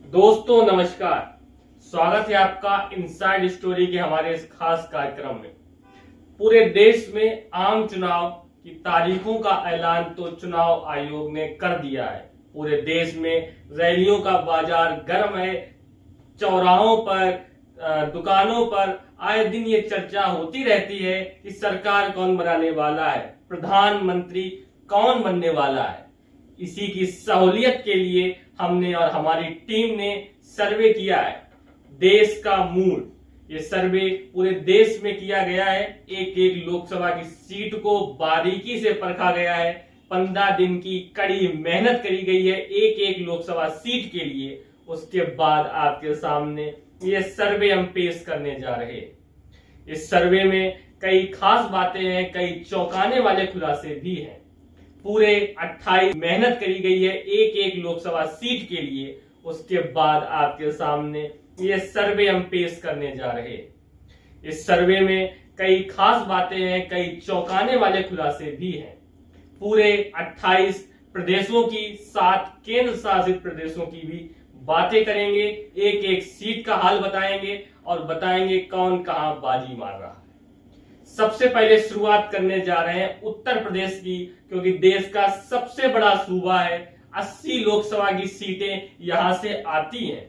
दोस्तों नमस्कार। स्वागत है आपका इनसाइड स्टोरी के हमारे इस खास कार्यक्रम में। पूरे देश में आम चुनाव की तारीखों का ऐलान तो चुनाव आयोग ने कर दिया है। पूरे देश में रैलियों का बाजार गर्म है। चौराहों पर, दुकानों पर आए दिन ये चर्चा होती रहती है कि सरकार कौन बनाने वाला है, प्रधानमंत्री कौन बनने वाला है। इसी की सहूलियत के लिए हमने और हमारी टीम ने सर्वे किया है। देश का मूड ये सर्वे पूरे देश में किया गया है। एक एक लोकसभा की सीट को बारीकी से परखा गया है। 15 दिन की कड़ी मेहनत करी गई है एक एक लोकसभा सीट के लिए। उसके बाद आपके सामने ये सर्वे हम पेश करने जा रहे हैं। इस सर्वे में कई खास बातें हैं, कई चौंकाने वाले खुलासे भी हैं। पूरे 28 मेहनत करी गई है एक एक लोकसभा सीट के लिए। उसके बाद आपके सामने ये सर्वे हम पेश करने जा रहे हैं। इस सर्वे में कई खास बातें हैं, कई चौंकाने वाले खुलासे भी हैं। पूरे 28 प्रदेशों की, 7 केंद्र शासित प्रदेशों की भी बातें करेंगे। एक एक सीट का हाल बताएंगे और बताएंगे कौन कहां बाजी मार रहा है। सबसे पहले शुरुआत करने जा रहे हैं उत्तर प्रदेश की, क्योंकि देश का सबसे बड़ा सूबा है। 80 लोकसभा की सीटें यहां से आती हैं।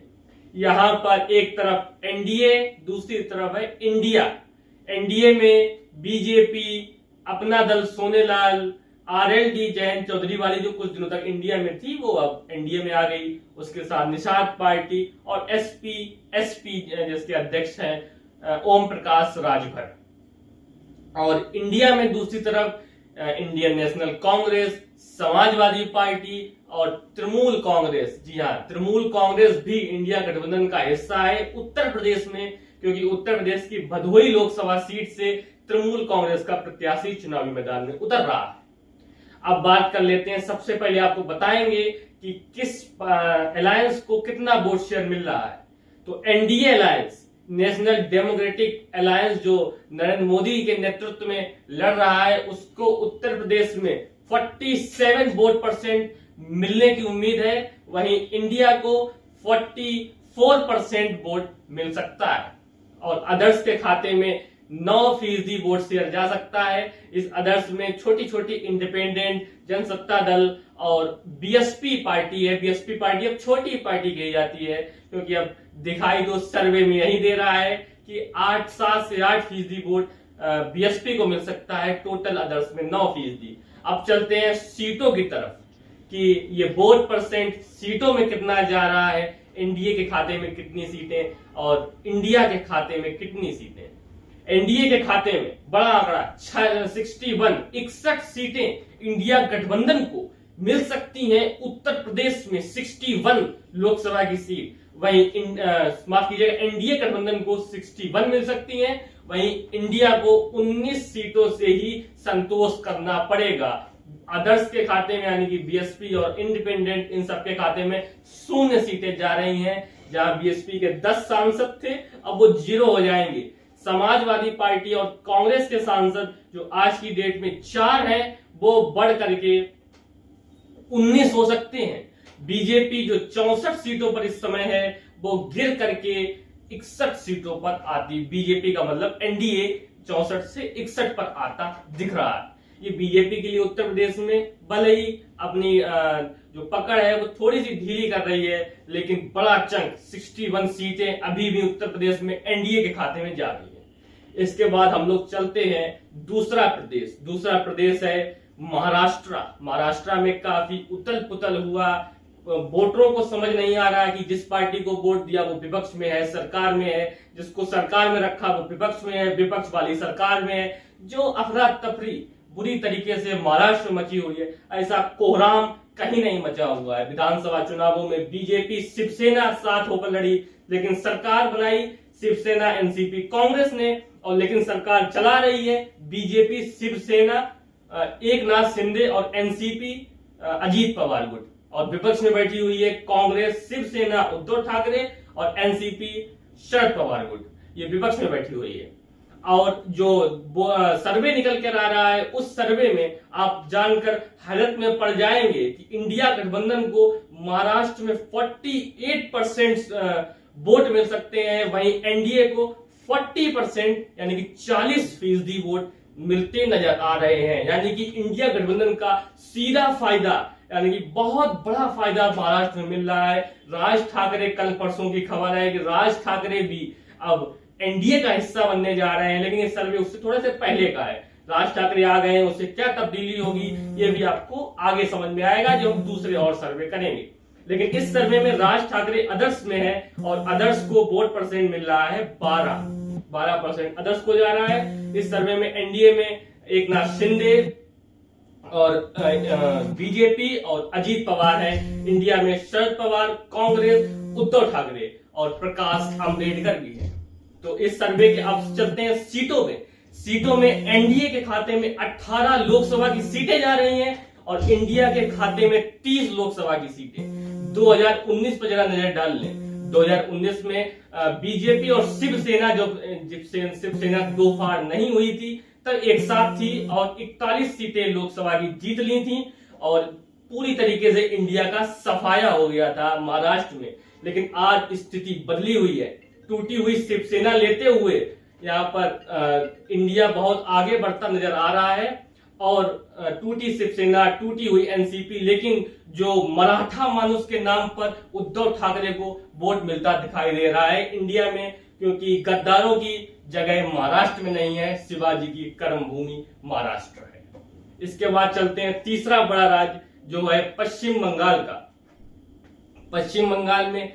यहां पर एक तरफ एनडीए, दूसरी तरफ है इंडिया। एनडीए में बीजेपी, अपना दल सोनेलाल, आरएलडी जयंत चौधरी वाली जो कुछ दिनों तक इंडिया में थी वो अब एनडीए में आ गई। उसके साथ निषाद पार्टी और एसपी जिसके अध्यक्ष हैं ओम प्रकाश राजभर। और इंडिया में दूसरी तरफ Indian national Congress, Samajwadi party और तृणमूल कांग्रेस। जी हाँ, तृणमूल कांग्रेस भी इंडिया गठबंधन का हिस्सा है उत्तर प्रदेश में, क्योंकि उत्तर प्रदेश की भदोही लोकसभा सीट से तृणमूल कांग्रेस का प्रत्याशी चुनावी मैदान में उतर रहा है। अब बात कर लेते हैं, सबसे पहले आपको बताएंगे कि किस अलायंस को कितना वोट शेयर मिल रहा है। तो NDA alliance, national democratic alliance, जो नरेंद्र मोदी के नेतृत्व में लड़ रहा है, उसको उत्तर प्रदेश में 47 वोट परसेंट मिलने की उम्मीद है। वहीं इंडिया को 44% वोट मिल सकता है और अदर्स के खाते में 9% वोट शेयर जा सकता है। इस अदर्स में छोटी छोटी इंडिपेंडेंट, जनसत्ता दल और बीएसपी पार्टी है। बीएसपी पार्टी अब छोटी पार्टी कही जाती है, क्योंकि अब दिखाई तो सर्वे में यही दे रहा है कि 7 से 8% वोट बीएसपी को मिल सकता है, टोटल अदर्स में 9%। अब चलते हैं सीटों की तरफ कि ये वोट परसेंट सीटों में कितना जा रहा है, एनडीए के खाते में कितनी सीटें और इंडिया के खाते में कितनी सीटें। एनडीए के खाते में बड़ा आंकड़ा 61 सीटें इंडिया गठबंधन को मिल सकती हैं। उत्तर प्रदेश में 61 लोकसभा की सीट, वहीं माफ कीजिएगा, एनडीए गठबंधन को 61 मिल सकती हैं। वहीं इंडिया को 19 सीटों से ही संतोष करना पड़ेगा। अदर्स के खाते में यानी कि बीएसपी और इंडिपेंडेंट, इन सबके खाते में 0 सीटें जा रही हैं। जहां बीएसपी के 10 सांसद थे अब वो 0 हो जाएंगे। समाजवादी पार्टी और कांग्रेस के सांसद जो आज की डेट में 4 हैं, वो बढ़ करके 19 हो सकते हैं। बीजेपी जो 64 सीटों पर इस समय है, वो गिर करके 61 सीटों पर आती। बीजेपी का मतलब एनडीए 64 से 61 पर आता दिख रहा है। ये बीजेपी के लिए उत्तर प्रदेश में भले ही अपनी जो पकड़ है वो थोड़ी सी ढीली कर रही है, लेकिन बड़ा चंक 61 सीटें अभी भी उत्तर प्रदेश में एनडीए के खाते में जा रही है। इसके बाद हम लोग चलते हैं दूसरा प्रदेश है महाराष्ट्र। महाराष्ट्र में काफी उथल पुथल हुआ। वोटरों को समझ नहीं आ रहा है कि जिस पार्टी को वोट दिया वो विपक्ष में है, सरकार में है, जिसको सरकार में रखा वो विपक्ष में है, विपक्ष वाली सरकार में है। जो अफरा तफरी बुरी तरीके से महाराष्ट्र में मची हुई है, ऐसा कोहराम कहीं नहीं मचा हुआ है। विधानसभा चुनावों में बीजेपी शिवसेना साथ होकर लड़ी, लेकिन सरकार बनाई शिवसेना एनसीपी कांग्रेस ने, और लेकिन सरकार चला रही है बीजेपी शिवसेना एकनाथ शिंदे और एनसीपी अजीत पवार गुट, और विपक्ष में बैठी हुई है कांग्रेस शिवसेना उद्धव ठाकरे और एनसीपी शरद पवार गुट। ये विपक्ष में बैठी हुई है। और जो सर्वे निकल कर आ रहा है, उस सर्वे में आप जानकर हैरत में पड़ जाएंगे कि इंडिया गठबंधन को महाराष्ट्र में 48% वोट मिल सकते हैं, वहीं एनडीए को 40% यानी कि 40% वोट मिलते नजर आ रहे हैं। यानी कि इंडिया गठबंधन का सीधा फायदा, यानी कि बहुत बड़ा फायदा महाराष्ट्र में मिल रहा है। राज ठाकरे, कल परसों की खबर है कि राज ठाकरे भी अब एनडीए का हिस्सा बनने जा रहे हैं, लेकिन ये सर्वे उससे थोड़े से पहले का है। राज ठाकरे आ गए हैं, उससे क्या तब्दीली होगी ये भी आपको आगे समझ में आएगा जब हम दूसरे और सर्वे करेंगे। लेकिन इस सर्वे में राज ठाकरे अदर्स में है और अदर्स को वोट परसेंट मिल रहा है 12% अदर्स को जा रहा है। इस सर्वे में एनडीए में एकनाथ शिंदे और बीजेपी और अजीत पवार है। इंडिया में शरद पवार, कांग्रेस, उद्धव ठाकरे और प्रकाश आंबेडकर भी है। तो इस सर्वे के अब चलते हैं सीटों में एनडीए के खाते में 18 लोकसभा की सीटें जा रही हैं और इंडिया के खाते में 30 लोकसभा की सीटें। 2019 पर जरा नजर डाल लें। 2019 में बीजेपी और शिवसेना, शिवसेना दो फाड़ नहीं हुई थी, तब एक साथ थी और 41 सीटें लोकसभा की जीत ली थी और पूरी तरीके से इंडिया का सफाया हो गया था महाराष्ट्र में। लेकिन आज स्थिति बदली हुई है। टूटी हुई शिवसेना लेते हुए यहाँ पर इंडिया बहुत आगे बढ़ता नजर आ रहा है और टूटी शिवसेना, टूटी हुई एनसीपी, लेकिन जो मराठा मानुष के नाम पर उद्धव ठाकरे को वोट मिलता दिखाई दे रहा है इंडिया में, क्योंकि गद्दारों की जगह महाराष्ट्र में नहीं है, शिवाजी की कर्मभूमि महाराष्ट्र है। इसके बाद चलते हैं तीसरा बड़ा राज्य जो है पश्चिम बंगाल का। पश्चिम बंगाल में